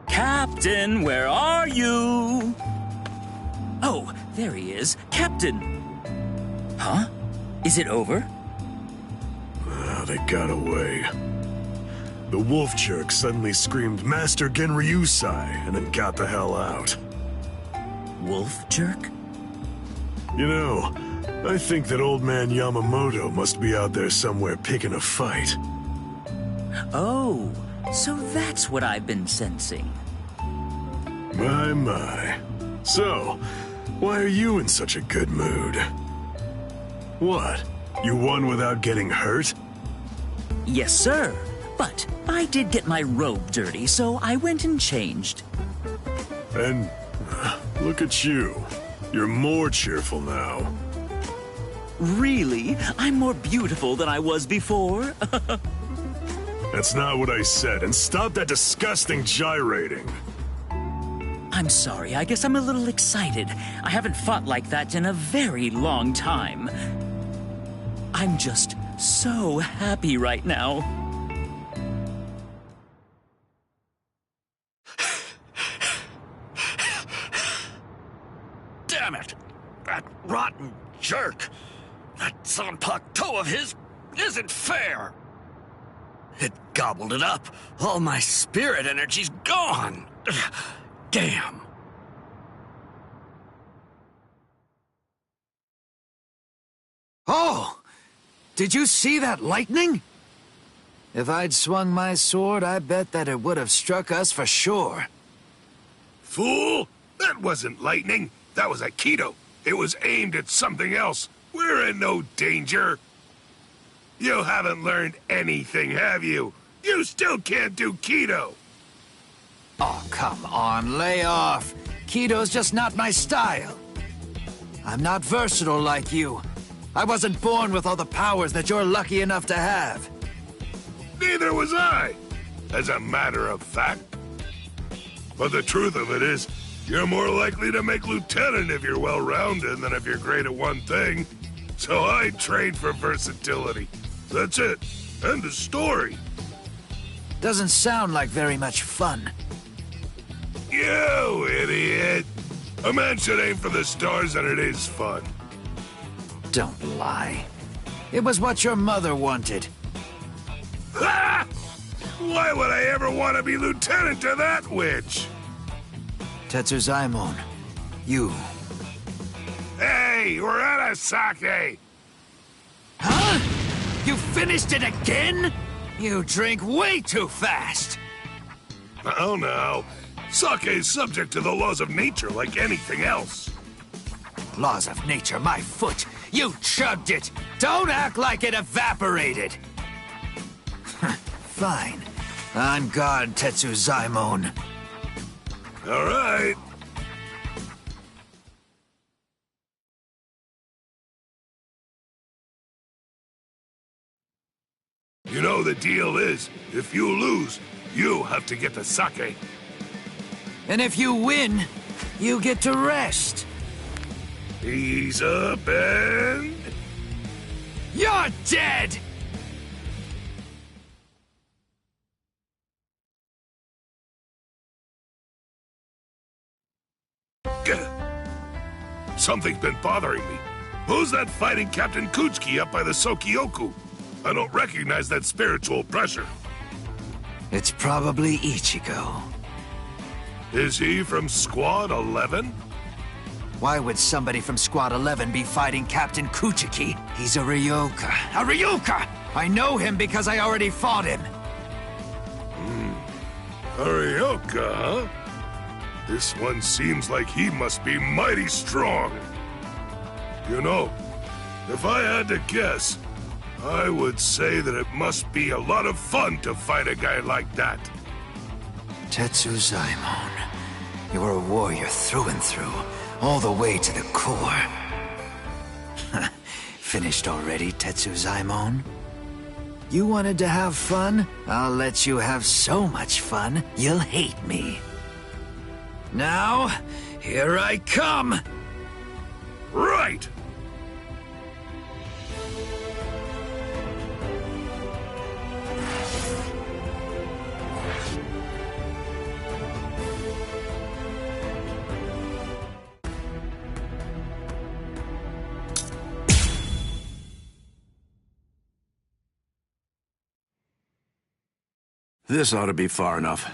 Captain, where are you? Oh, there he is. Captain! Huh? Is it over? They got away. The wolf jerk suddenly screamed Master Genryusai and then got the hell out. Wolf jerk? You know, I think that old man Yamamoto must be out there somewhere picking a fight. Oh, so that's what I've been sensing. My. So, why are you in such a good mood? What? You won without getting hurt? Yes, sir. But I did get my robe dirty, so I went and changed. And look at you. You're more cheerful now. Really? I'm more beautiful than I was before? That's not what I said, and stop that disgusting gyrating. I'm sorry, I guess I'm a little excited. I haven't fought like that in a very long time. I'm just so happy right now. Damn it! That rotten jerk! That Zanpakuto toe of his isn't fair! It gobbled it up. All my spirit energy's gone. Damn. Oh! Did you see that lightning? If I'd swung my sword, I bet that it would have struck us for sure. Fool! That wasn't lightning. That was Aikido. It was aimed at something else. We're in no danger. You haven't learned anything, have you? You still can't do Kido. Oh, come on, lay off. Kido's just not my style. I'm not versatile like you. I wasn't born with all the powers that you're lucky enough to have. Neither was I, as a matter of fact. But the truth of it is, you're more likely to make lieutenant if you're well-rounded than if you're great at one thing. So I trained for versatility. That's it. End of story. Doesn't sound like very much fun. You idiot! A man should aim for the stars and it is fun. Don't lie. It was what your mother wanted. Ha! Why would I ever want to be lieutenant to that witch? Tetsuzaimon, you. Hey, we're at a sake! Huh? You finished it again? You drink way too fast. Oh no. Sake's subject to the laws of nature like anything else. Laws of nature, my foot. You chugged it. Don't act like it evaporated. Fine. On guard, Tetsuzaimon. All right. You know the deal is, if you lose, you have to get the sake. And if you win, you get to rest. Ease up and... You're dead! Something's been bothering me. Who's that fighting Captain Kuchiki up by the Sokyoku? I don't recognize that spiritual pressure. It's probably Ichigo. Is he from Squad 11? Why would somebody from Squad 11 be fighting Captain Kuchiki? He's a Ryoka. A Ryoka! I know him because I already fought him. A Ryoka, huh? This one seems like he must be mighty strong. You know, if I had to guess, I would say that it must be a lot of fun to fight a guy like that. Tetsuzaimon, you're a warrior through and through, all the way to the core. Finished already, Tetsuzaimon? You wanted to have fun? I'll let you have so much fun, you'll hate me. Now, here I come! Right! This ought to be far enough.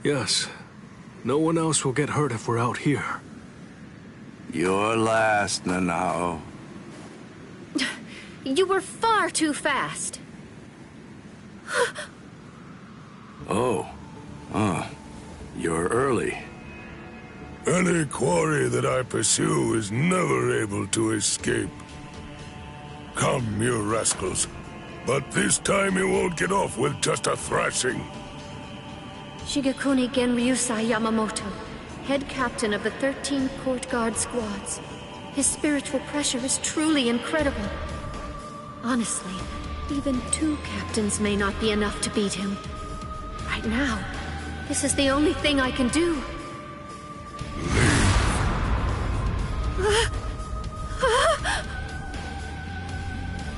Yes. No one else will get hurt if we're out here. You're last, Nanao. You were far too fast. Oh. You're early. Any quarry that I pursue is never able to escape. Come, you rascals. But this time you won't get off with just a thrashing. Shigekuni Genryusai Yamamoto, head captain of the 13 Court Guard squads. His spiritual pressure is truly incredible. Honestly, even 2 captains may not be enough to beat him. Right now, this is the only thing I can do.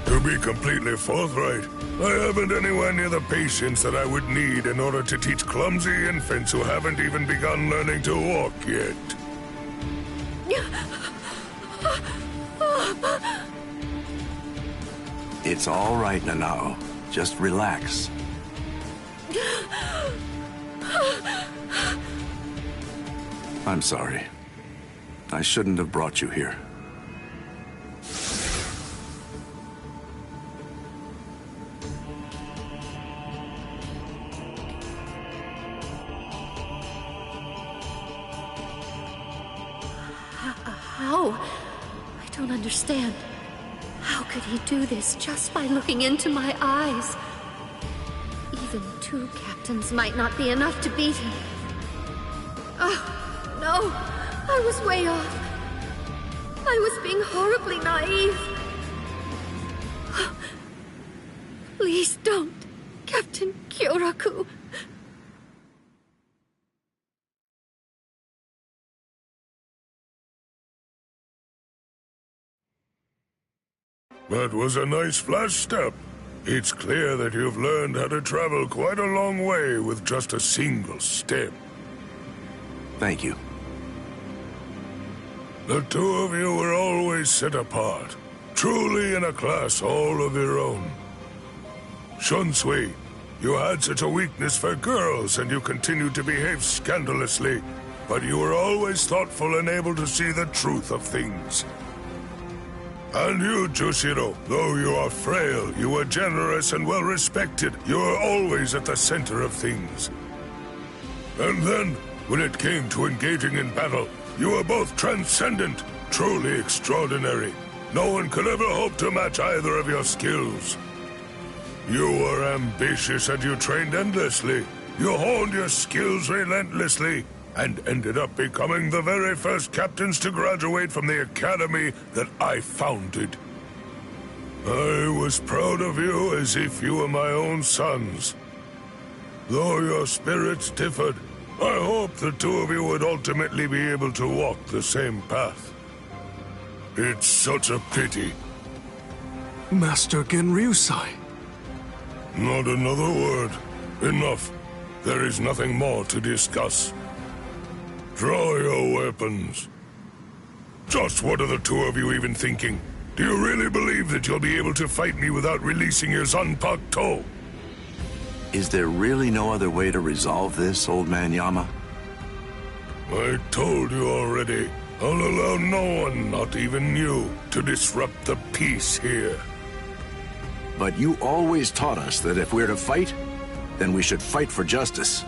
To be completely forthright, I haven't anywhere near the patience that I would need in order to teach clumsy infants who haven't even begun learning to walk yet. It's all right, Nanao. Just relax. I'm sorry. I shouldn't have brought you here. How? I don't understand. How could he do this just by looking into my eyes? Even 2 captains might not be enough to beat him. Oh, no! I was way off. I was being horribly naive. Please don't, Captain Kyoraku. That was a nice flash step. It's clear that you've learned how to travel quite a long way with just a single step. Thank you. The 2 of you were always set apart, truly in a class all of your own. Shunsui, you had such a weakness for girls and you continued to behave scandalously, but you were always thoughtful and able to see the truth of things. And you, Jushiro, though you are frail, you were generous and well-respected. You were always at the center of things. And then, when it came to engaging in battle, you were both transcendent, truly extraordinary. No one could ever hope to match either of your skills. You were ambitious and you trained endlessly. You honed your skills relentlessly, and ended up becoming the very first captains to graduate from the academy that I founded. I was proud of you as if you were my own sons. Though your spirits differed, I hope the 2 of you would ultimately be able to walk the same path. It's such a pity. Master Genryusai. Not another word. Enough. There is nothing more to discuss. Draw your weapons. Just what are the 2 of you even thinking? Do you really believe that you'll be able to fight me without releasing your Zanpakuto? Is there really no other way to resolve this, Old Man Yama? I told you already. I'll allow no one, not even you, to disrupt the peace here. But you always taught us that if we're to fight, then we should fight for justice.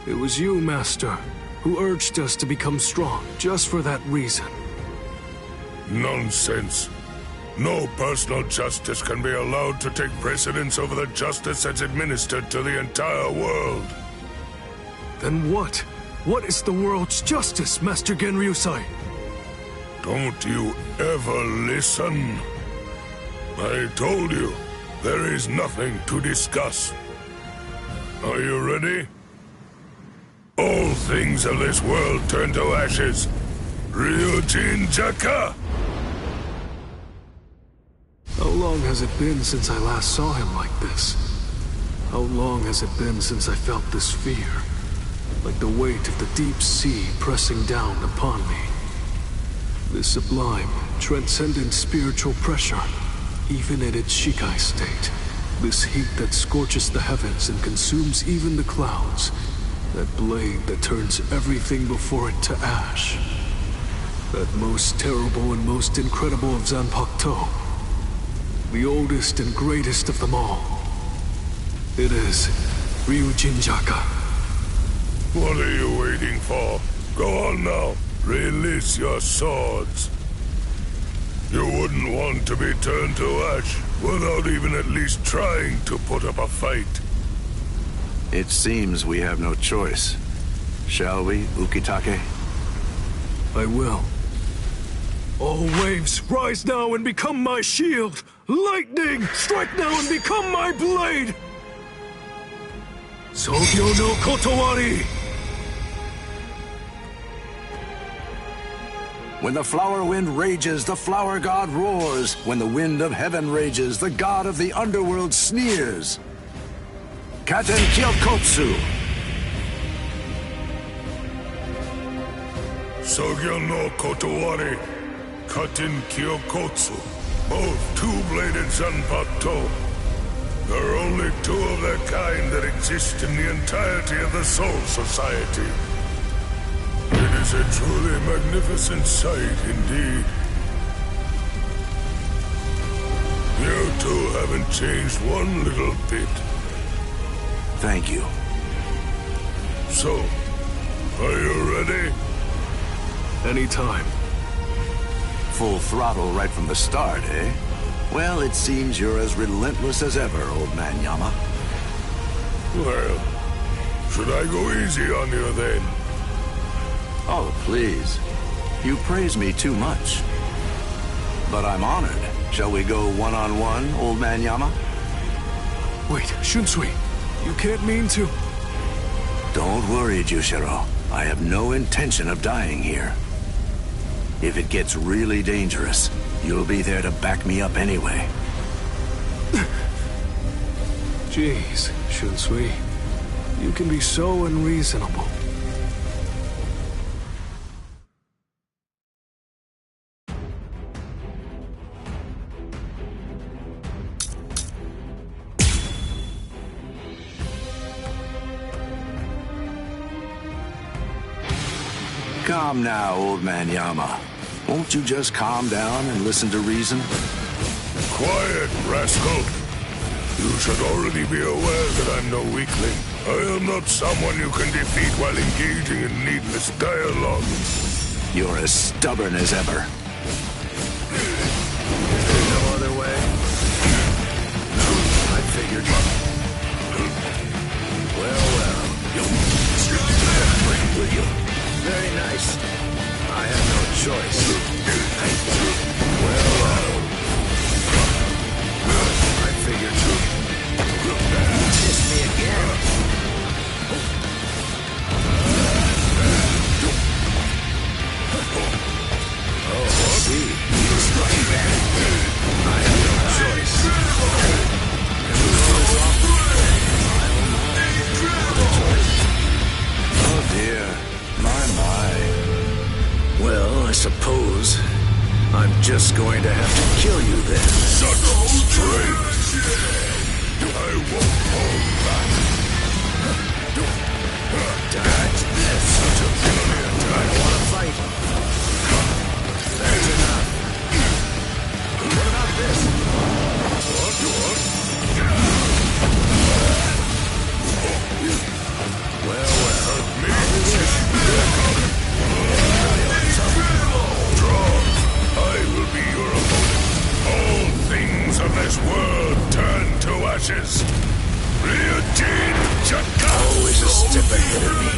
It was you, Master, who urged us to become strong just for that reason. Nonsense. No personal justice can be allowed to take precedence over the justice that's administered to the entire world. Then what? What is the world's justice, Master Genryusai? Don't you ever listen? I told you, there is nothing to discuss. Are you ready? All things of this world turn to ashes. Ryujin Jaka! How long has it been since I last saw him like this? How long has it been since I felt this fear? Like the weight of the deep sea pressing down upon me. This sublime, transcendent spiritual pressure, even in its Shikai state, This heat that scorches the heavens and consumes even the clouds. That blade that turns everything before it to ash. That most terrible and most incredible of Zanpakuto. The oldest and greatest of them all. It is Ryujinjaka. What are you waiting for? Go on now. Release your swords. You wouldn't want to be turned to ash without even at least trying to put up a fight. It seems we have no choice. Shall we, Ukitake? I will. All waves, rise now and become my shield! Lightning, strike now and become my blade! Sogyo no Kotowari! When the flower wind rages, the flower god roars. When the wind of heaven rages, the god of the underworld sneers. Katen Kyokotsu. Sogyo no Kotowari, Katen Kyokotsu. Both two-bladed Zanpakuto. There are only two of their kind that exist in the entirety of the Soul Society. It is a truly magnificent sight indeed. You two haven't changed one little bit. Thank you. So, are you ready? Anytime. Full throttle right from the start, eh? Well, it seems you're as relentless as ever, old man Yama. Well, should I go easy on you then? Oh, please. You praise me too much. But I'm honored. Shall we go one-on-one, old man Yama? Wait, Shunsui, you can't mean to... Don't worry, Jushiro. I have no intention of dying here. If it gets really dangerous, you'll be there to back me up anyway. Jeez, Shunsui. You can be so unreasonable. Calm now, old man Yama. Won't you just calm down and listen to reason? Quiet, rascal. You should already be aware that I'm no weakling. I am not someone you can defeat while engaging in needless dialogue. You're as stubborn as ever. Is there no other way? No, I figured. Well. Will you? Very nice. I have no choice. Well, I figured. Kiss me again. Oh, I see. You strike back. I have no choice. Can we call this off? Oh dear. My. Well, I suppose I'm just going to have to kill you then. Such strength! I won't hold back. Dodge this. I don't want to fight. That's enough. What about this? I will be your opponent. All things of this world turn to ashes. Ryujin Chaka! Always a step ahead of me.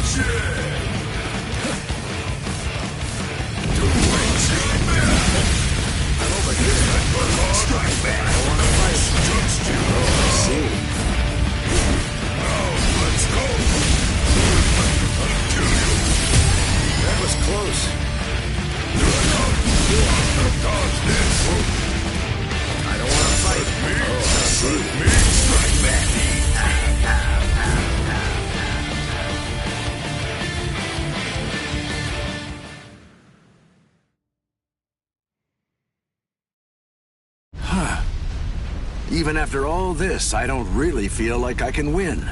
I'm over here. Strike back. I want to fight. Oh, I see. Now, let's go. I'll kill you. That was close. Dodge this. I don't want to fight. Oh, I see. Me, strike back. Even after all this, I don't really feel like I can win.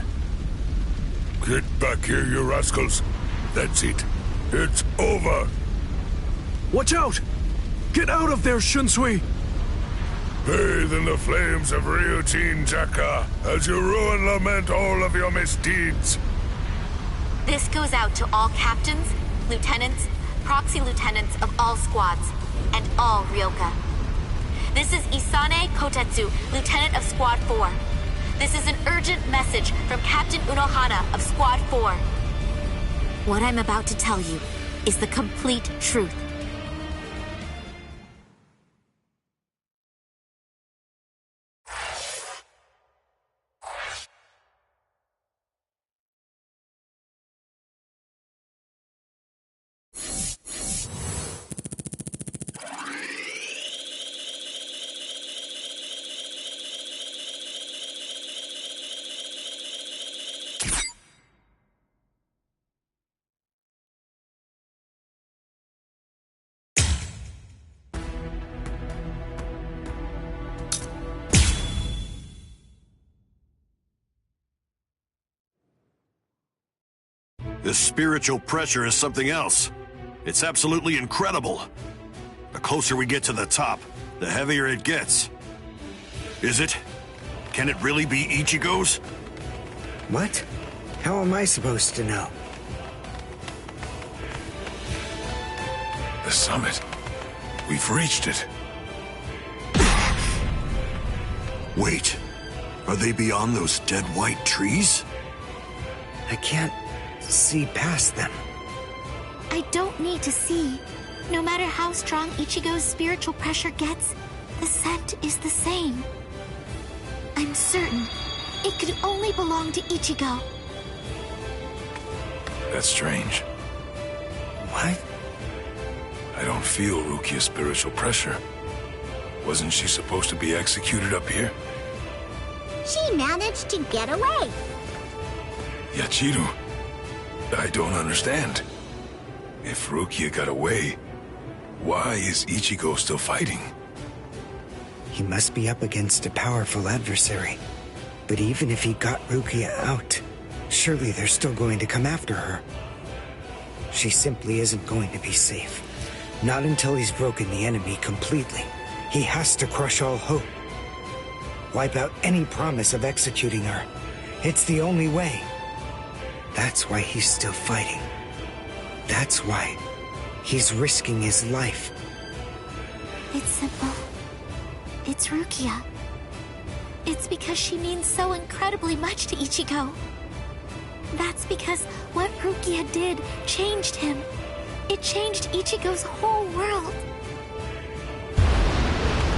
Get back here, you rascals. That's it. It's over. Watch out! Get out of there, Shunsui! Bathe in the flames of Ryujin Jaka as you rue and lament all of your misdeeds. This goes out to all captains, lieutenants, proxy lieutenants of all squads, and all Ryoka. This is Isane Kotetsu, Lieutenant of Squad 4. This is an urgent message from Captain Unohana of Squad 4. What I'm about to tell you is the complete truth. This spiritual pressure is something else. It's absolutely incredible. The closer we get to the top, the heavier it gets. Is it? Can it really be Ichigo's? What? How am I supposed to know? The summit. We've reached it. Wait, are they beyond those dead white trees? I can't see past them. I don't need to see. No matter how strong Ichigo's spiritual pressure gets, the scent is the same. I'm certain it could only belong to Ichigo. That's strange. What? I don't feel Rukia's spiritual pressure. Wasn't she supposed to be executed up here? She managed to get away. Yachiru, I don't understand. If Rukia got away, why is Ichigo still fighting? He must be up against a powerful adversary. But even if he got Rukia out, surely they're still going to come after her. She simply isn't going to be safe. Not until he's broken the enemy completely. He has to crush all hope. Wipe out any promise of executing her. It's the only way. That's why he's still fighting. That's why he's risking his life. It's simple. It's Rukia. It's because she means so incredibly much to Ichigo. That's because what Rukia did changed him. It changed Ichigo's whole world.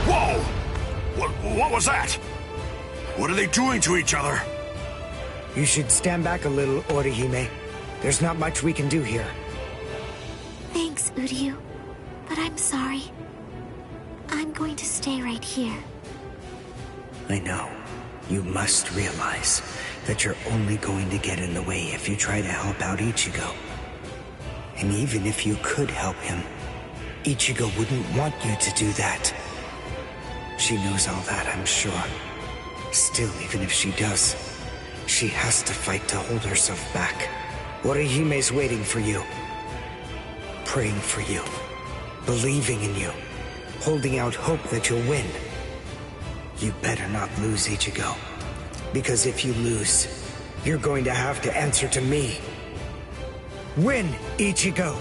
Whoa! What was that? What are they doing to each other? You should stand back a little, Orihime. There's not much we can do here. Thanks, Uryu. But I'm sorry. I'm going to stay right here. I know. You must realize that you're only going to get in the way if you try to help out Ichigo. And even if you could help him, Ichigo wouldn't want you to do that. She knows all that, I'm sure. Still, even if she does, she has to fight to hold herself back. Orihime's waiting for you. Praying for you. Believing in you. Holding out hope that you'll win. You better not lose, Ichigo. Because if you lose, you're going to have to answer to me. Win, Ichigo!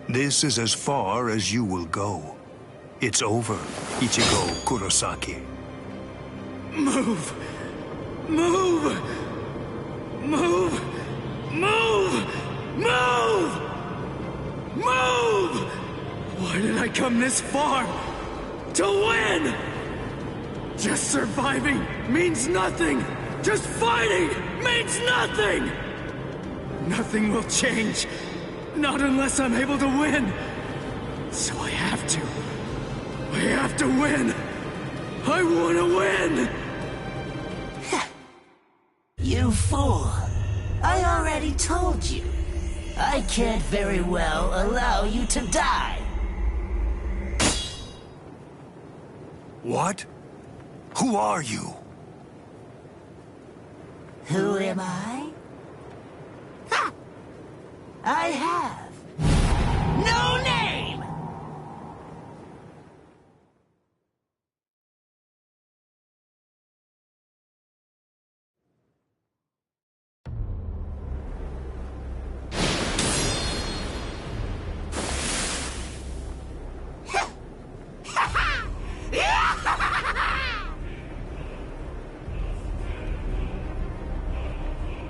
This is as far as you will go. It's over, Ichigo Kurosaki. Move! Move! Move! Move! Move! Move! Why did I come this far? To win! Just surviving means nothing! Just fighting means nothing! Nothing will change. Not unless I'm able to win. So I have to. I have to win. I want to win! You fool. I already told you. I can't very well allow you to die. What? Who are you? Who am I? Ha! I have no name!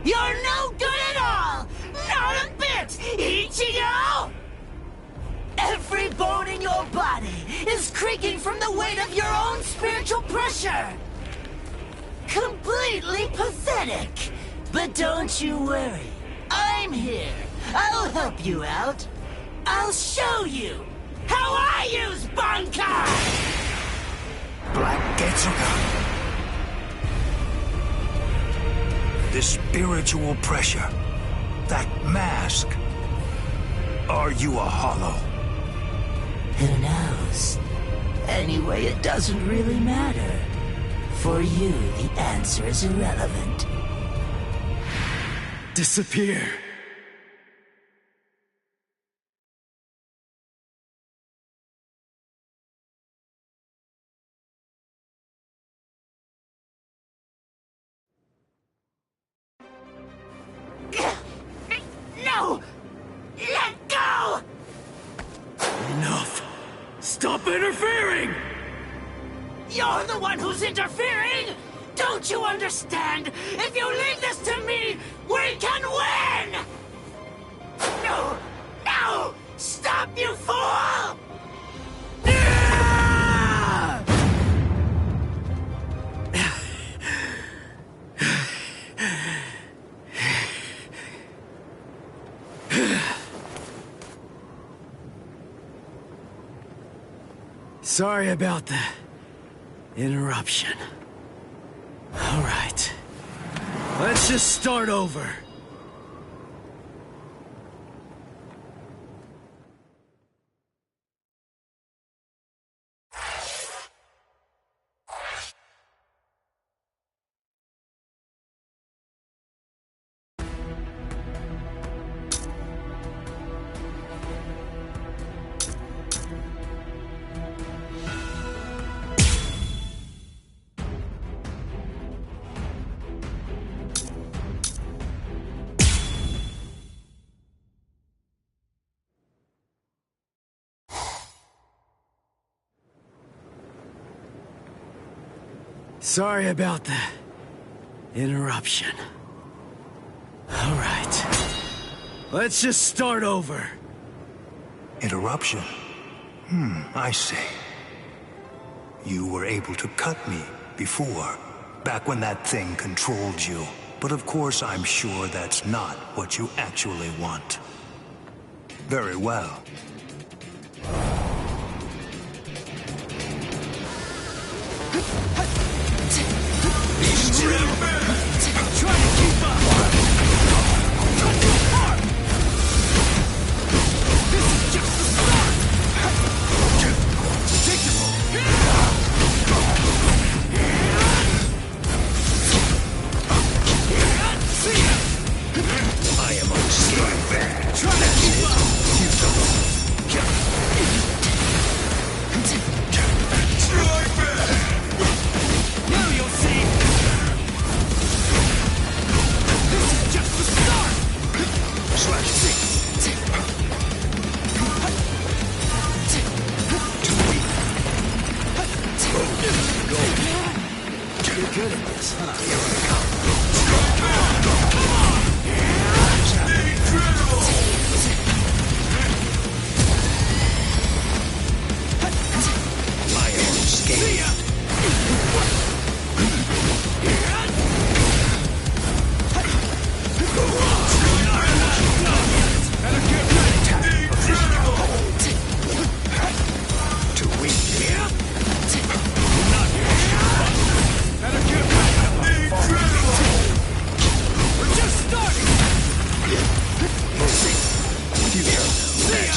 You're no good at all! Not a bit, Ichigo! Every bone in your body is creaking from the weight of your own spiritual pressure! Completely pathetic! But don't you worry, I'm here. I'll help you out. I'll show you how I use Bankai! Black Getsuga. The spiritual pressure. That mask. Are you a hollow? Who knows? Anyway, it doesn't really matter. For you, the answer is irrelevant. Disappear. No! Let go! Enough! Stop interfering! You're the one who's interfering! Don't you understand? If you leave this to me, we can win! No! No! Stop, you fool! Sorry about the interruption. All right. Let's just start over. Sorry about the interruption. All right. Let's just start over. Interruption? I see. You were able to cut me before, back when that thing controlled you. But of course, I'm sure that's not what you actually want. Very well. Try to keep up! This is just the start! I am unstoppable. Try to keep up! Now you'll see!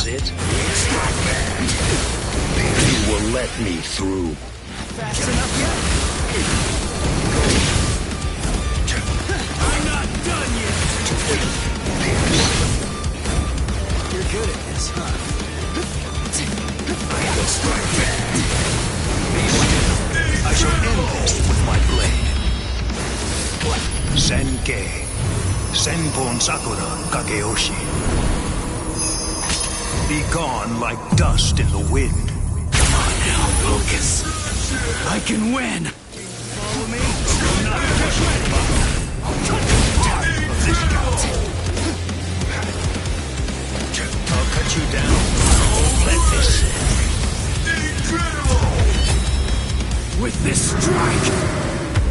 this it? You will let me through. Fast enough yet? I'm not done yet! You're good at this, huh? I will strike back. Be still. I shall end this with my blade. Senkei. Senpon Sakura Kageyoshi. Be gone like dust in the wind. Come on now, Lucas. I can win. Follow me. I'm not ready. Of this bout. I'll cut you down. Won't let this. Incredible. With this strike.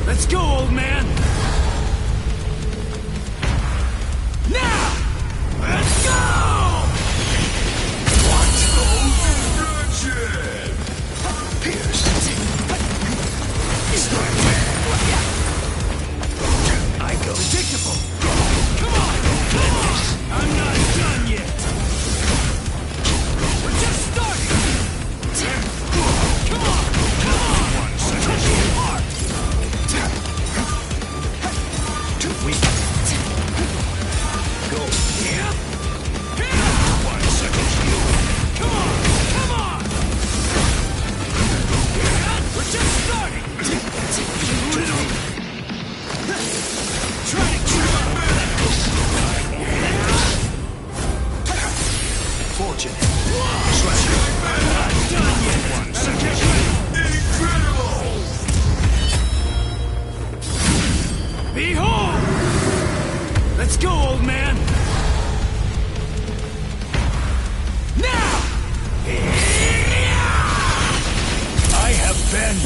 Let's go, old man. Now! Let's go! Watch the destruction! Pierce. I go. Predictable. Come on! Come on! I'm not done yet. We're just starting. Come on! Come on! Touch your heart. Too weak. Go. Yeah. 1 second. Come on! Come on! We're just starting. Try to keep up. Fortunate. I'm not done yet. 1 second. Incredible! Behold! Let's go, old man! Now! I have been.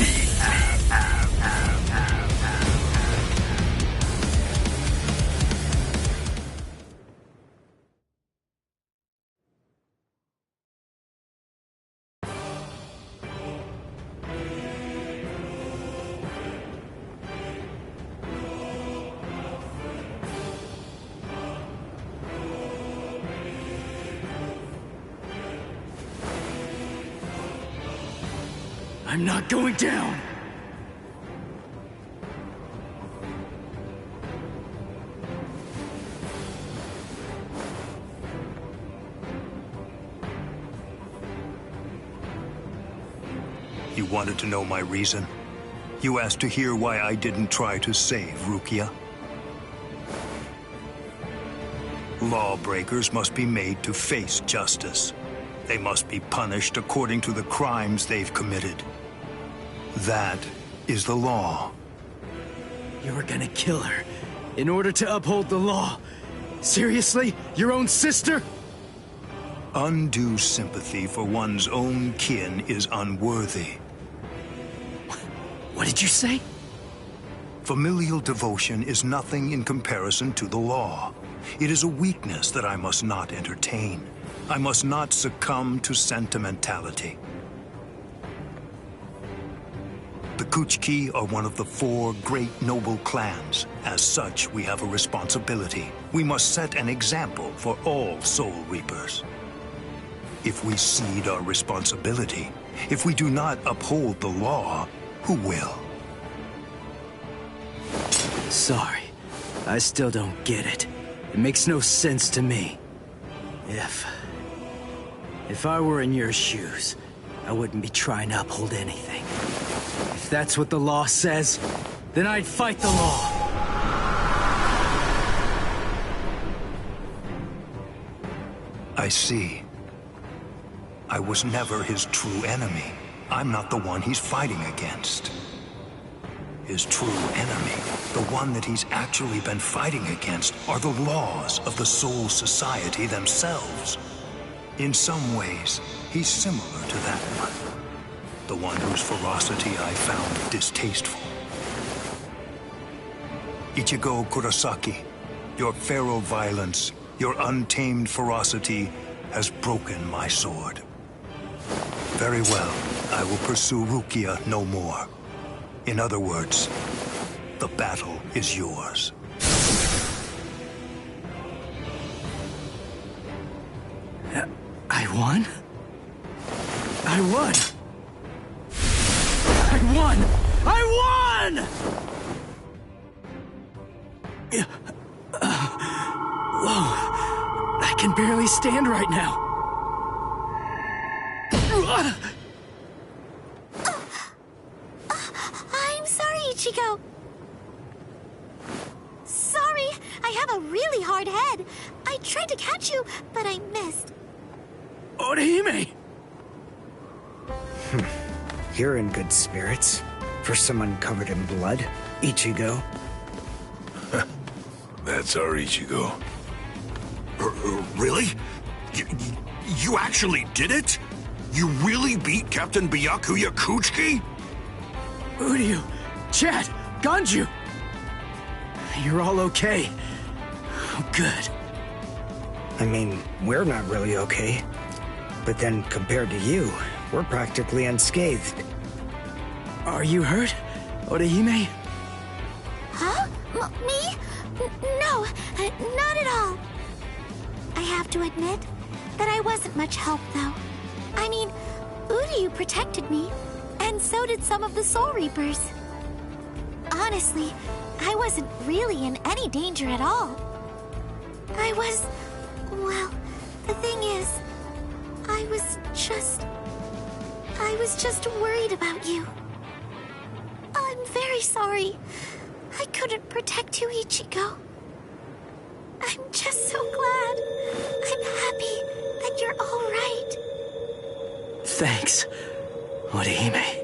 I'm not going down! You wanted to know my reason? You asked to hear why I didn't try to save Rukia? Lawbreakers must be made to face justice. They must be punished according to the crimes they've committed. That is the law. You were gonna kill her in order to uphold the law. Seriously? Your own sister? Undue sympathy for one's own kin is unworthy. What did you say? Familial devotion is nothing in comparison to the law. It is a weakness that I must not entertain. I must not succumb to sentimentality. The Kuchiki are one of the 4 great noble clans. As such, we have a responsibility. We must set an example for all Soul Reapers. If we cede our responsibility, if we do not uphold the law, who will? Sorry. I still don't get it. It makes no sense to me. If I were in your shoes, I wouldn't be trying to uphold anything. If that's what the law says, then I'd fight the law. I see. I was never his true enemy. I'm not the one he's fighting against. His true enemy, the one that he's actually been fighting against, are the laws of the Soul Society themselves. In some ways, he's similar to that one. The one whose ferocity I found distasteful. Ichigo Kurosaki, your feral violence, your untamed ferocity has broken my sword. Very well, I will pursue Rukia no more. In other words, the battle is yours. I won? I won! I won! I won! Whoa. I can barely stand right now. I'm sorry, Ichigo. Sorry, I have a really hard head. I tried to catch you, but I missed. Orihime! You're in good spirits. For someone covered in blood, Ichigo. That's our Ichigo. Really? You actually did it? You really beat Captain Byakuya Kuchiki? Uryu, Chad, Ganju! You're all okay. Oh, good. I mean, we're not really okay. But then, compared to you, we're practically unscathed. Are you hurt, Orihime? Huh? Me? No, not at all. I have to admit that I wasn't much help, though. I mean, Uryu protected me, and so did some of the Soul Reapers. Honestly, I wasn't really in any danger at all. Well, the thing is, I was just worried about you. I'm very sorry. I couldn't protect you, Ichigo. I'm just so glad. I'm happy that you're all right. Thanks, Orihime.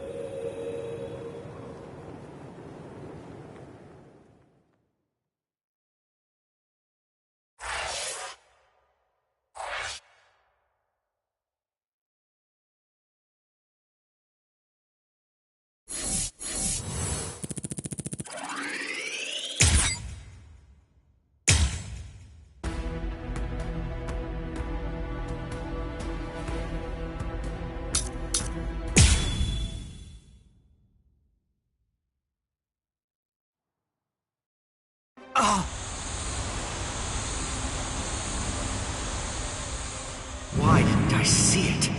Why didn't I see it?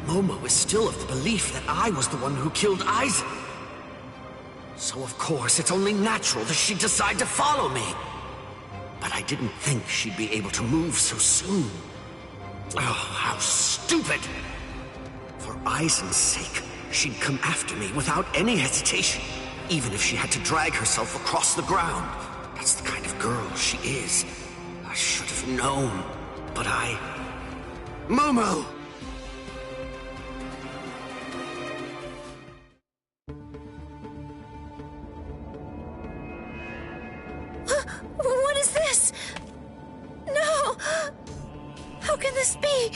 Momo is still of the belief that I was the one who killed Aizen. So of course it's only natural that she'd decide to follow me. But I didn't think she'd be able to move so soon. Oh, how stupid! For Aizen's sake, she'd come after me without any hesitation, even if she had to drag herself across the ground. That's the kind of girl she is. I should have known, but Momo! What is this? No! How can this be?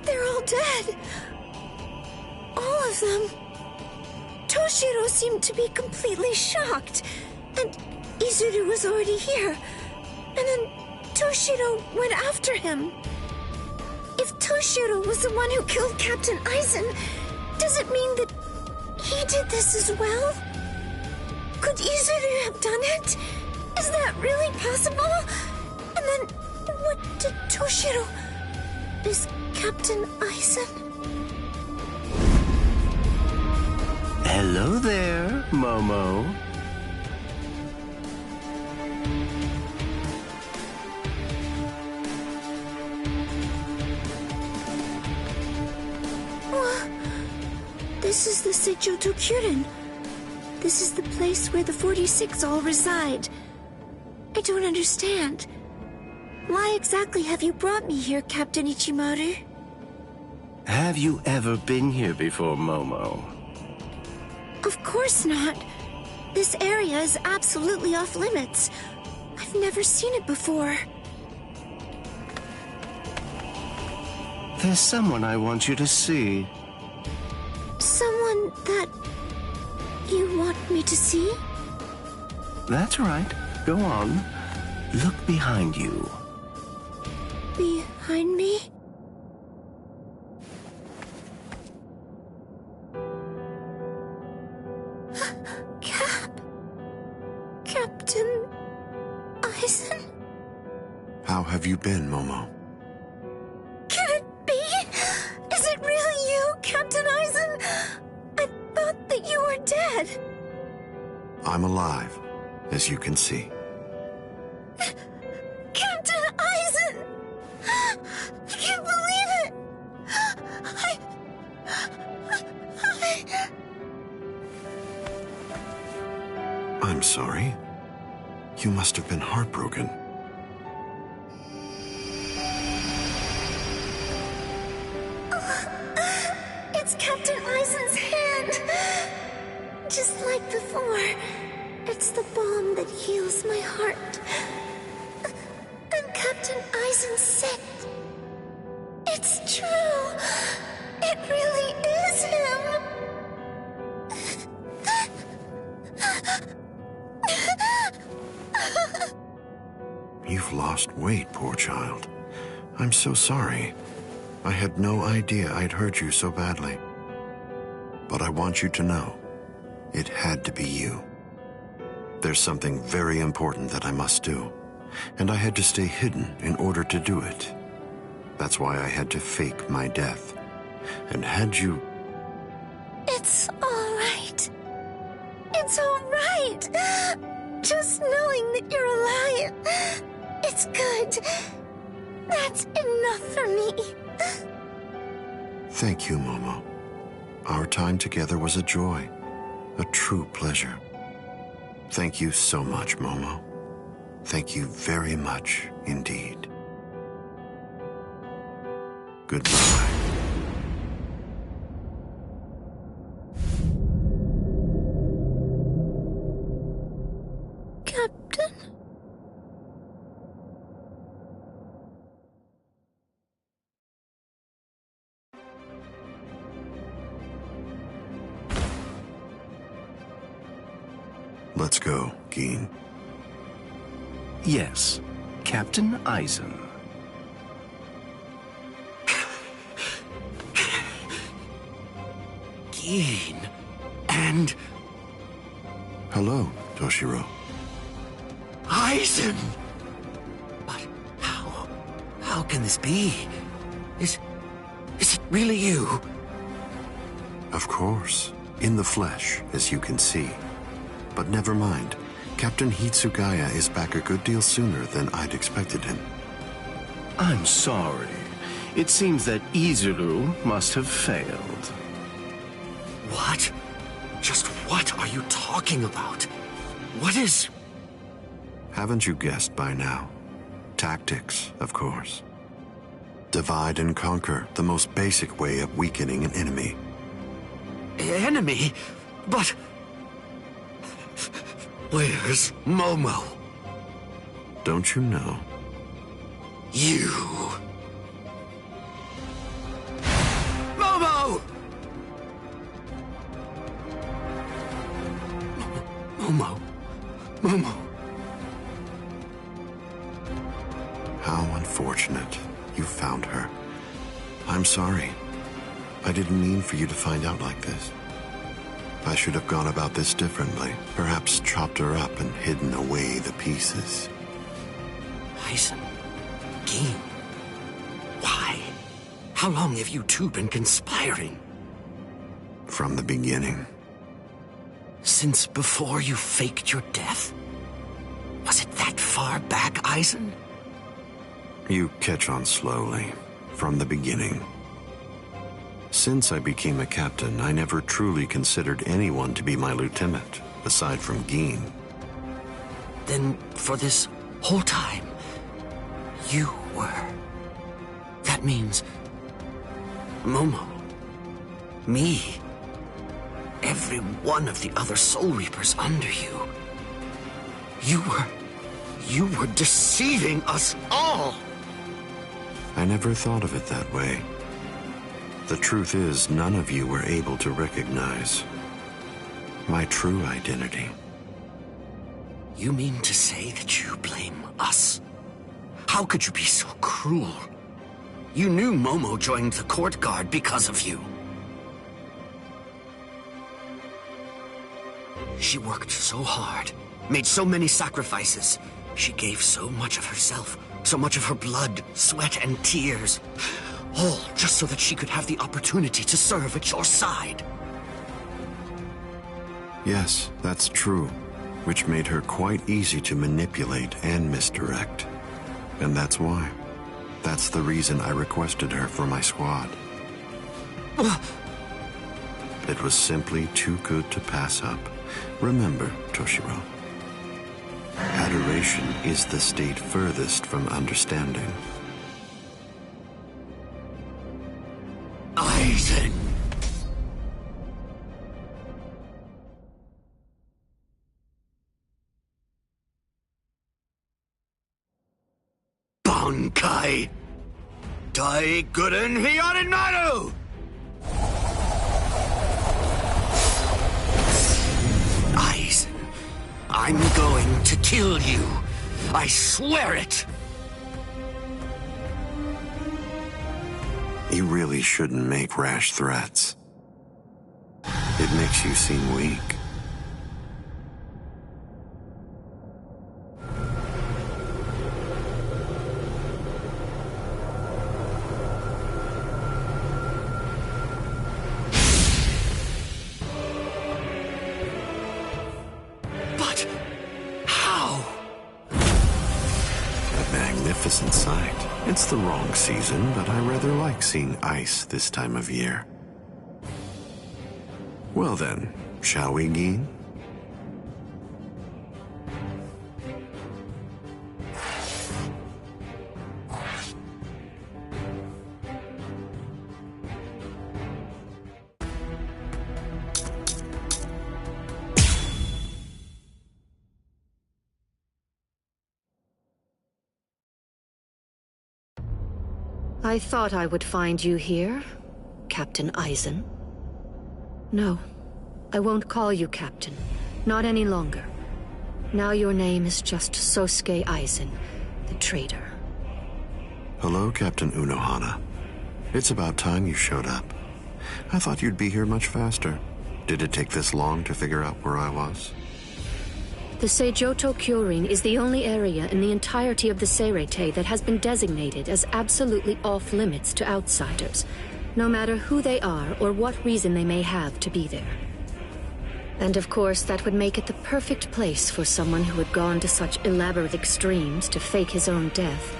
They're all dead. All of them. Toshiro seemed to be completely shocked. And Izuru was already here. And then Toshiro went after him. If Toshiro was the one who killed Captain Aizen, does it mean that he did this as well? Could Izuru have done it? Is that really possible? And then, what did Toshiro... Is Captain Aizen... Hello there, Momo. This is the Seicho Tokyurin. This is the place where the 46 all reside. I don't understand. Why exactly have you brought me here, Captain Ichimaru? Have you ever been here before, Momo? Of course not. This area is absolutely off limits. I've never seen it before. There's someone I want you to see. Someone that you want me to see? That's right. Go on. Look behind you. Behind me? Captain Aizen? How have you been, Momo? dead. I'm alive, as you can see. Captain Eisen! I can't believe it! I'm sorry. You must have been heartbroken. It's Captain Eisen's hand. Just like before. It's the balm that heals my heart. And Captain Eisen's sick. It's true. It really is him. You've lost weight, poor child. I'm so sorry. I had no idea I'd hurt you so badly. But I want you to know, it had to be you. There's something very important that I must do, and I had to stay hidden in order to do it. That's why I had to fake my death. And had you... It's all right. It's all right. Just knowing that you're alive. It's good. That's enough for me. Thank you, Momo. Our time together was a joy, a true pleasure. Thank you so much, Momo. Thank you very much indeed. Goodbye. Captain? Let's go, Geen. Yes, Captain Eisen. Geen. And... Hello, Toshiro. Eisen! But how? How can this be? Is it really you? Of course. In the flesh, as you can see. But never mind. Captain Hitsugaya is back a good deal sooner than I'd expected him. I'm sorry. It seems that Izuru must have failed. What? Just what are you talking about? What is... Haven't you guessed by now? Tactics, of course. Divide and conquer, the most basic way of weakening an enemy. Enemy? But... Where's Momo? Don't you know? You... Momo! Momo. Momo. How unfortunate you found her. I'm sorry. I didn't mean for you to find out like this. I should have gone about this differently. Perhaps chopped her up and hidden away the pieces. Eisen. Geen. Why? How long have you two been conspiring? From the beginning. Since before you faked your death? Was it that far back, Eisen? You catch on slowly. From the beginning. Since I became a captain, I never truly considered anyone to be my lieutenant, aside from Geen. Then, for this whole time, you were. That means... Momo. Me. Every one of the other Soul Reapers under you. You were deceiving us all! I never thought of it that way. The truth is, none of you were able to recognize my true identity. You mean to say that you blame us? How could you be so cruel? You knew Momo joined the court guard because of you. She worked so hard, made so many sacrifices. She gave so much of herself, so much of her blood, sweat, and tears. All just so that she could have the opportunity to serve at your side. Yes, that's true, which made her quite easy to manipulate and misdirect. And that's why. That's the reason I requested her for my squad. It was simply too good to pass up. Remember, Toshiro, adoration is the state furthest from understanding. Aizen! Bankai! Daiguren Hiyarinaru! Aizen, I'm going to kill you. I swear it! You really shouldn't make rash threats. It makes you seem weak. But how? A magnificent sight. It's the wrong season, but I rather like seeing ice this time of year. Well then, shall we, Gin? I thought I would find you here, Captain Aizen. No, I won't call you Captain. Not any longer. Now your name is just Sosuke Aizen, the traitor. Hello, Captain Unohana. It's about time you showed up. I thought you'd be here much faster. Did it take this long to figure out where I was? The Seijoto Kyorin is the only area in the entirety of the Seirete that has been designated as absolutely off-limits to outsiders, no matter who they are or what reason they may have to be there. And of course, that would make it the perfect place for someone who had gone to such elaborate extremes to fake his own death,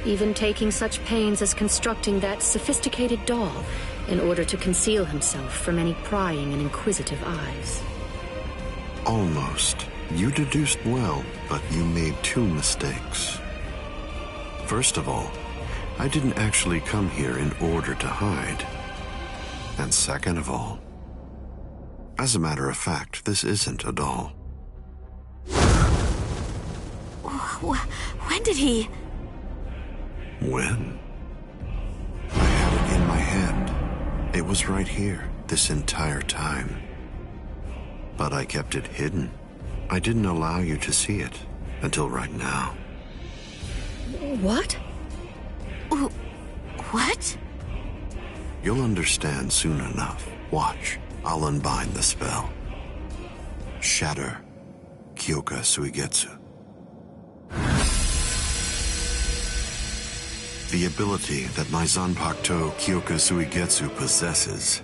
even taking such pains as constructing that sophisticated doll in order to conceal himself from any prying and inquisitive eyes. Almost. You deduced well, but you made two mistakes. First of all, I didn't actually come here in order to hide. And second of all, as a matter of fact, this isn't a doll. When did he? When? I had it in my hand. It was right here, this entire time. But I kept it hidden. I didn't allow you to see it until right now. What? What? You'll understand soon enough. Watch. I'll unbind the spell. Shatter Kyoka Suigetsu. The ability that my Zanpakuto Kyoka Suigetsu possesses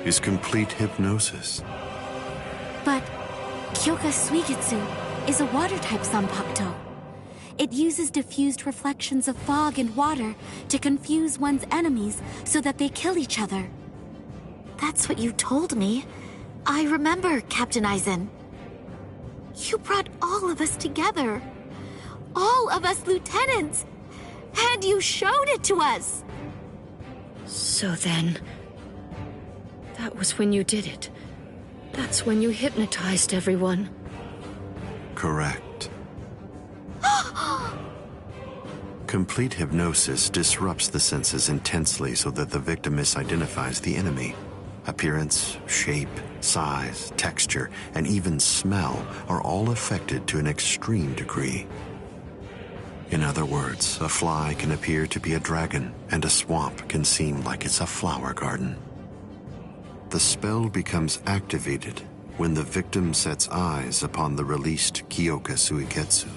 is complete hypnosis. But Kyoka Suigetsu is a water-type Zanpakuto. It uses diffused reflections of fog and water to confuse one's enemies so that they kill each other. That's what you told me. I remember, Captain Aizen. You brought all of us together. All of us lieutenants. And you showed it to us. So then, that was when you did it. That's when you hypnotized everyone. Correct. Complete hypnosis disrupts the senses intensely so that the victim misidentifies the enemy. Appearance, shape, size, texture, and even smell are all affected to an extreme degree. In other words, a fly can appear to be a dragon, and a swamp can seem like it's a flower garden. The spell becomes activated when the victim sets eyes upon the released Kyoka Suigetsu.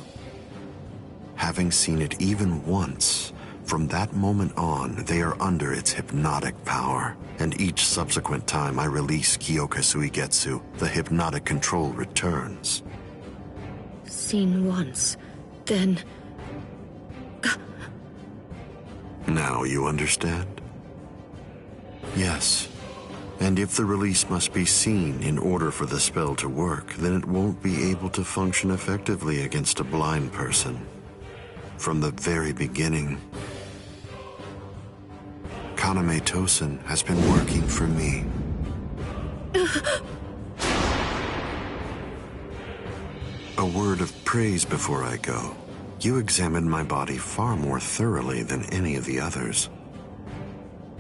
Having seen it even once, From that moment on, they are under its hypnotic power, and each subsequent time I release Kyoka Suigetsu, the hypnotic control returns. Seen once, then... Now you understand? Yes. And if the release must be seen in order for the spell to work, then it won't be able to function effectively against a blind person. From the very beginning, Kaname Tosen has been working for me. A word of praise before I go. You examined my body far more thoroughly than any of the others.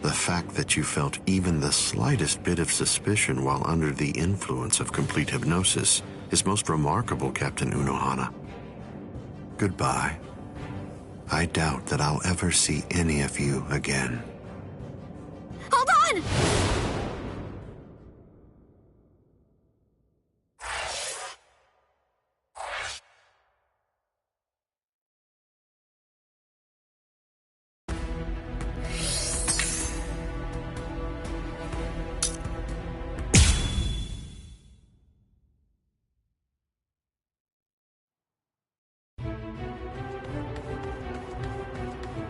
The fact that you felt even the slightest bit of suspicion while under the influence of complete hypnosis is most remarkable, Captain Unohana. Goodbye. I doubt that I'll ever see any of you again. Hold on!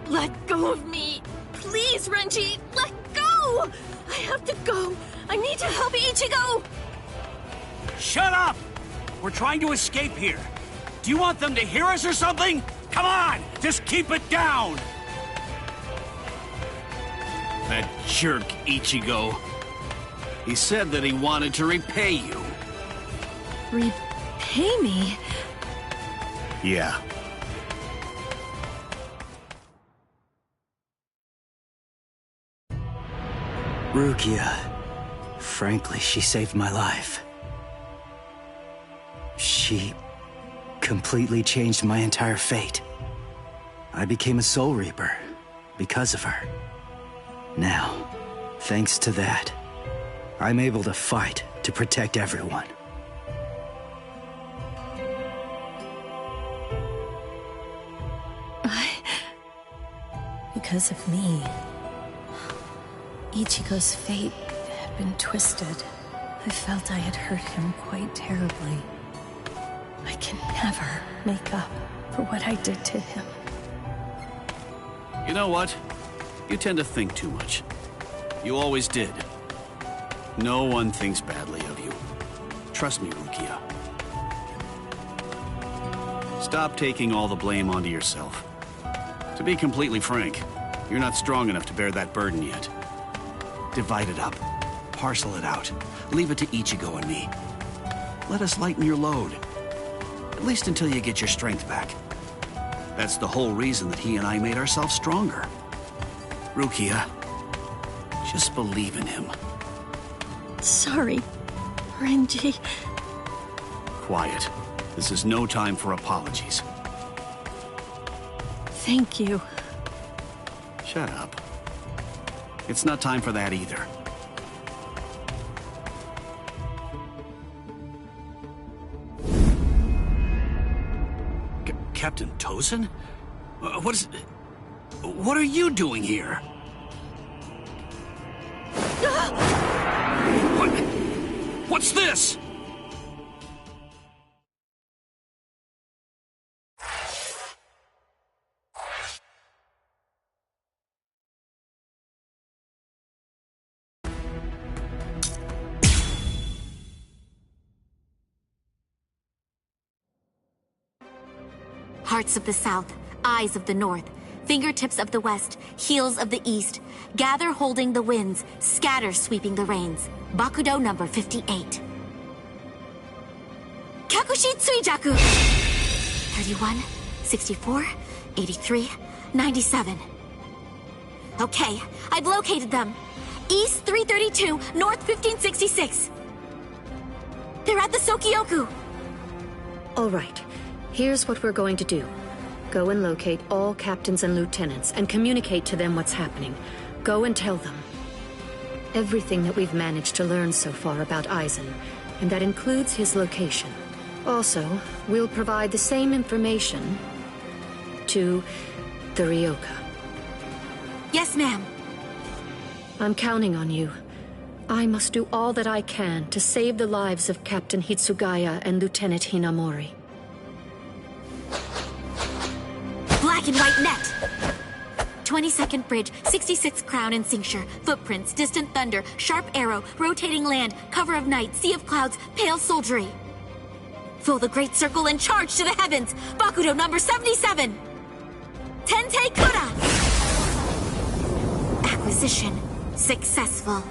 Let go of me! Please, Renji! Let go! I have to go! I need to help Ichigo! Shut up! We're trying to escape here. Do you want them to hear us or something? Come on! Just keep it down! That jerk Ichigo. He said that he wanted to repay you. Repay me? Yeah. Rukia. Frankly, she saved my life. She completely changed my entire fate. I became a Soul Reaper because of her. Now, thanks to that, I'm able to fight to protect everyone. Because of me, Ichigo's fate had been twisted. I felt I had hurt him quite terribly. I can never make up for what I did to him. You know what? You tend to think too much. You always did. No one thinks badly of you. Trust me, Rukia. Stop taking all the blame onto yourself. To be completely frank, you're not strong enough to bear that burden yet. Divide it up. Parcel it out. Leave it to Ichigo and me. Let us lighten your load. At least until you get your strength back. That's the whole reason that he and I made ourselves stronger. Rukia, just believe in him. Sorry, Renji. Quiet. This is no time for apologies. Thank you. Shut up. It's not time for that either. Captain Tosen? What are you doing here? What's this? Hearts of the South, eyes of the North, fingertips of the West, heels of the East, gather holding the winds, scatter sweeping the rains. Bakudo number 58. Kyakushi Tsuijaku! 31, 64, 83, 97. Okay, I've located them. East 332, North 1566. They're at the Sokioku. All right. Here's what we're going to do. Go and locate all captains and lieutenants and communicate to them what's happening. Go and tell them everything that we've managed to learn so far about Aizen, and that includes his location. Also, we'll provide the same information to the Ryoka. Yes, ma'am. I'm counting on you. I must do all that I can to save the lives of Captain Hitsugaya and Lieutenant Hinamori. Black and white net! 22nd bridge, 66th crown and cincture, footprints, distant thunder, sharp arrow, rotating land, cover of night, sea of clouds, pale soldiery. Fill the great circle and charge to the heavens! Bakudo number 77! Tente Kura! Acquisition successful.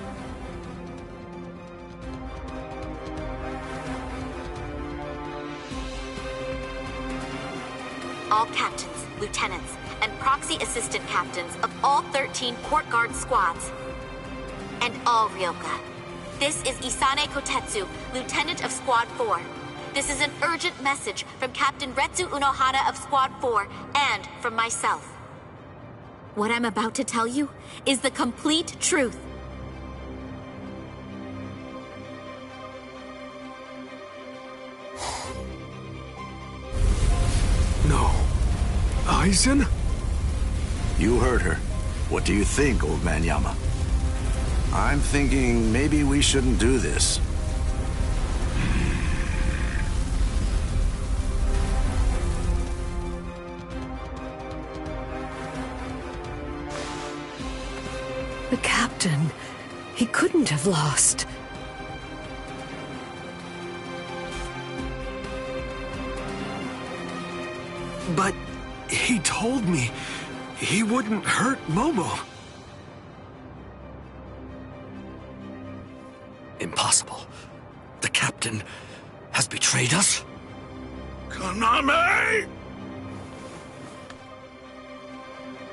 All captains, lieutenants, and proxy assistant captains of all 13 court guard squads. And all Ryoka. This is Isane Kotetsu, lieutenant of Squad 4. This is an urgent message from Captain Retsu Unohana of Squad 4 and from myself. What I'm about to tell you is the complete truth. No. Aizen? You heard her. What do you think, old man Yama? I'm thinking maybe we shouldn't do this. The captain, he couldn't have lost. But he told me he wouldn't hurt Momo. Impossible. The captain has betrayed us? Konami!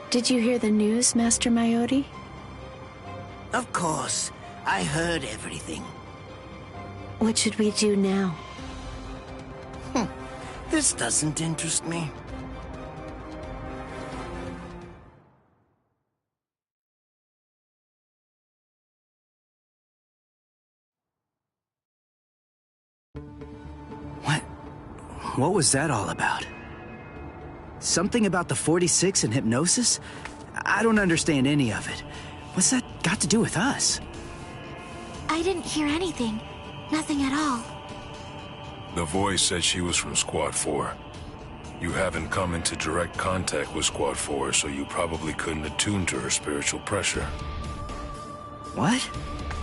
Did you hear the news, Master Mayori? Of course. I heard everything. What should we do now? This doesn't interest me. What was that all about? Something about the 46 and hypnosis? I don't understand any of it. What's that got to do with us? I didn't hear anything. Nothing at all. The voice said she was from Squad 4. You haven't come into direct contact with Squad 4, so you probably couldn't attune to her spiritual pressure. What?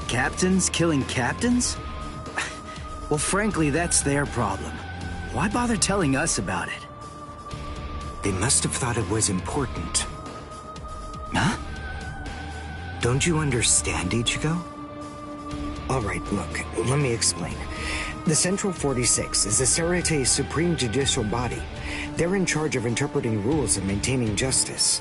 Captains killing captains? Well, frankly, that's their problem. Why bother telling us about it? They must have thought it was important. Huh? Don't you understand, Ichigo? All right, look, let me explain. The Central 46 is the Serete's supreme judicial body. They're in charge of interpreting rules and maintaining justice.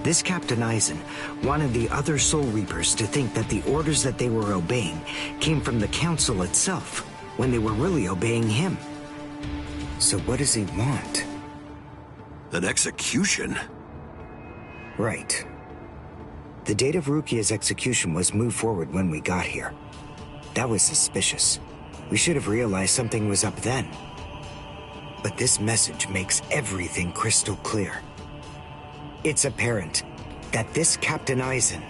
This Captain Aizen wanted the other Soul Reapers to think that the orders that they were obeying came from the Council itself, when they were really obeying him. So what does he want? An execution? Right. The date of Rukia's execution was moved forward when we got here. That was suspicious. We should have realized something was up then. But this message makes everything crystal clear. It's apparent that this Captain Aizen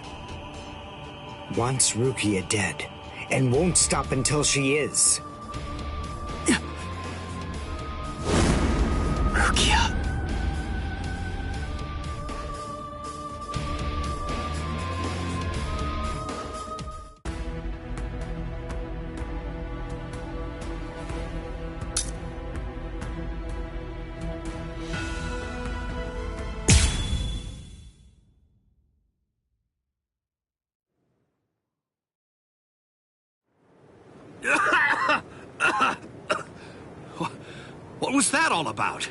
wants Rukia dead, and won't stop until she is. Rukia. What was that all about?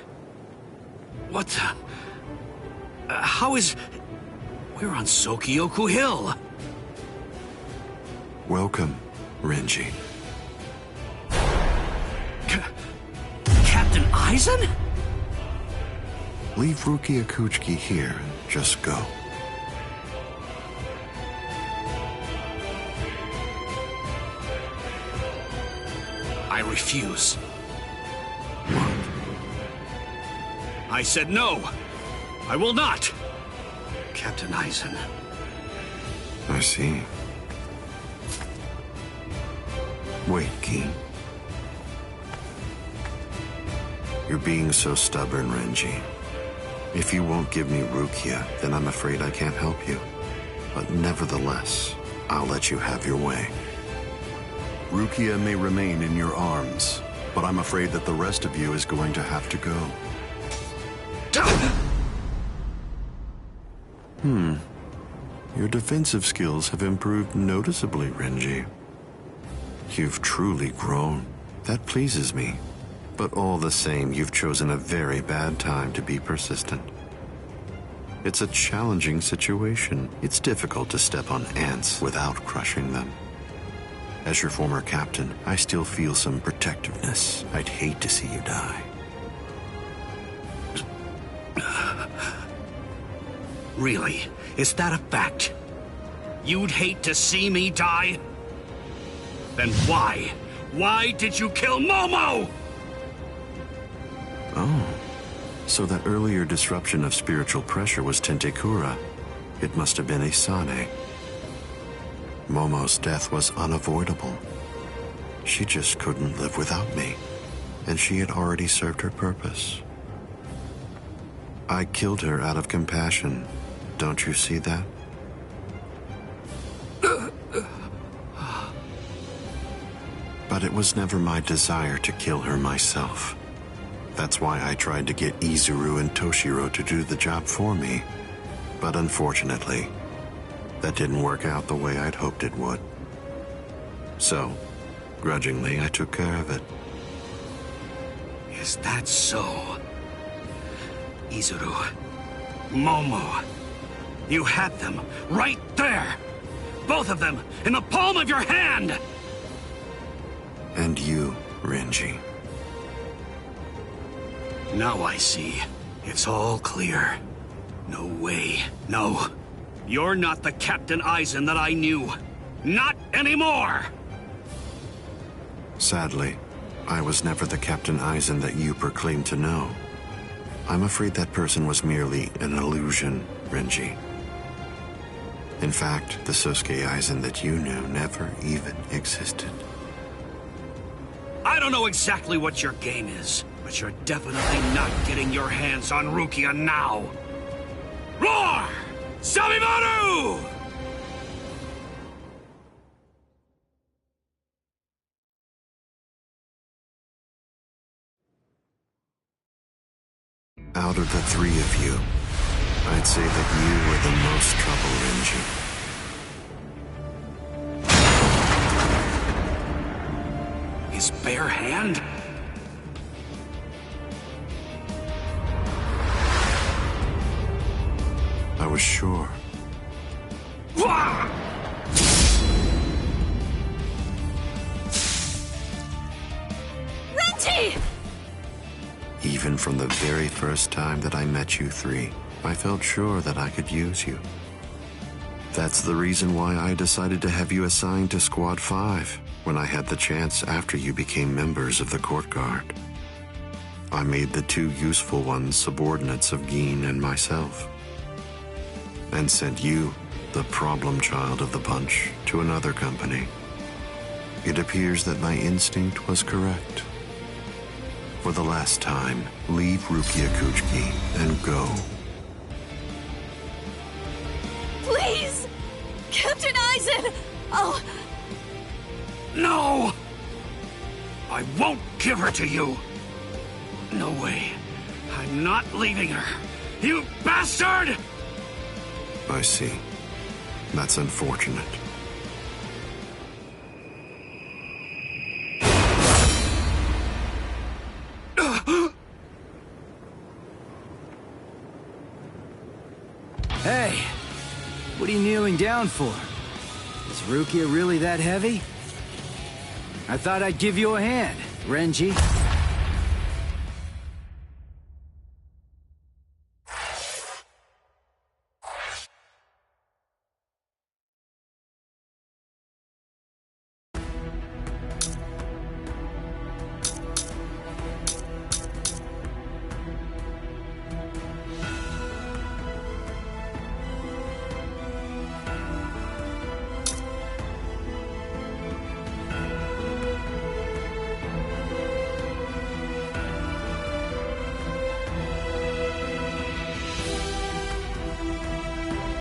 What the... how is... We're on Sokyoku Hill. Welcome, Renji. Captain Aizen? Leave Rukia Kuchiki here and just go. I refuse. I said no. I will not. Captain Eisen. I see. Wait, Keen. You're being so stubborn, Renji. If you won't give me Rukia, then I'm afraid I can't help you. But nevertheless, I'll let you have your way. Rukia may remain in your arms, but I'm afraid that the rest of you is going to have to go. Your defensive skills have improved noticeably, Renji. You've truly grown. That pleases me. But all the same, you've chosen a very bad time to be persistent. It's a challenging situation. It's difficult to step on ants without crushing them. As your former captain, I still feel some protectiveness. I'd hate to see you die. Really? Is that a fact? You'd hate to see me die? Then why? Why did you kill Momo? Oh, so that earlier disruption of spiritual pressure was Tentekura. It must have been Isane. Momo's death was unavoidable. She just couldn't live without me, and she had already served her purpose. I killed her out of compassion. Don't you see that? But it was never my desire to kill her myself. That's why I tried to get Izuru and Toshiro to do the job for me. But unfortunately, that didn't work out the way I'd hoped it would. So, grudgingly, I took care of it. Is that so? Izuru, Momo, you had them right there! Both of them in the palm of your hand! And you, Renji. Now I see. It's all clear. No way. No. You're not the Captain Eisen that I knew. Not anymore! Sadly, I was never the Captain Eisen that you proclaimed to know. I'm afraid that person was merely an illusion, Renji. In fact, the Sosuke Eisen that you knew never even existed. I don't know exactly what your game is, but you're definitely not getting your hands on Rukia now. Roar! Sabimaru! Out of the three of you, I'd say that you were the most trouble, Renji. His bare hand? I was sure. Renji! Even from the very first time that I met you three, I felt sure that I could use you. That's the reason why I decided to have you assigned to Squad 5 when I had the chance after you became members of the Court Guard. I made the two useful ones subordinates of Gin and myself, and sent you, the problem child of the bunch, to another company. It appears that my instinct was correct. For the last time, leave Rukia Kuchiki and go. Please! Captain Eisen! Oh... No! I won't give her to you! No way. I'm not leaving her. You bastard! I see. That's unfortunate. Hey! What are you kneeling down for? Is Rukia really that heavy? I thought I'd give you a hand, Renji.